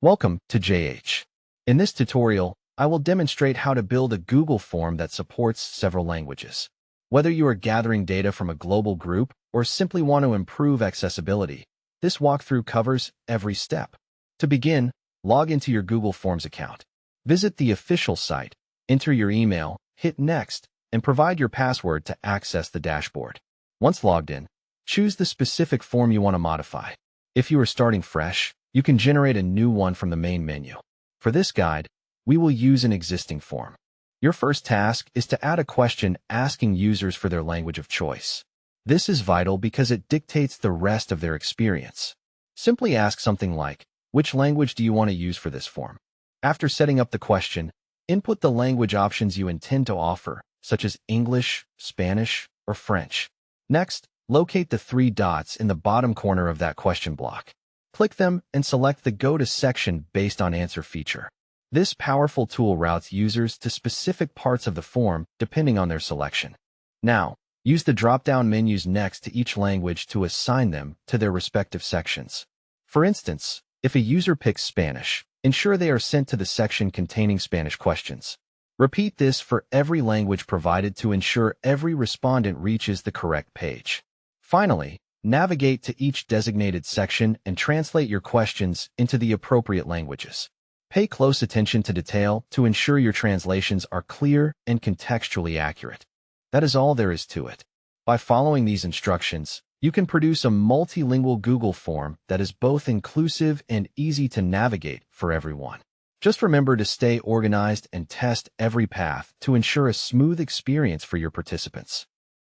Welcome to JH. In this tutorial, I will demonstrate how to build a Google form that supports several languages. Whether you are gathering data from a global group or simply want to improve accessibility, this walkthrough covers every step. To begin, log into your Google Forms account. Visit the official site, enter your email, hit Next, and provide your password to access the dashboard. Once logged in, choose the specific form you want to modify. If you are starting fresh, you can generate a new one from the main menu. For this guide, we will use an existing form. Your first task is to add a question asking users for their language of choice. This is vital because it dictates the rest of their experience. Simply ask something like, which language do you want to use for this form? After setting up the question, input the language options you intend to offer, such as English, Spanish, or French. Next, locate the three dots in the bottom corner of that question block. Click them and select the Go to section based on answer feature. This powerful tool routes users to specific parts of the form depending on their selection. Now, use the drop-down menus next to each language to assign them to their respective sections. For instance, if a user picks Spanish, ensure they are sent to the section containing Spanish questions. Repeat this for every language provided to ensure every respondent reaches the correct page. Finally, navigate to each designated section and translate your questions into the appropriate languages. Pay close attention to detail to ensure your translations are clear and contextually accurate. That is all there is to it. By following these instructions, you can produce a multilingual Google form that is both inclusive and easy to navigate for everyone. Just remember to stay organized and test every path to ensure a smooth experience for your participants.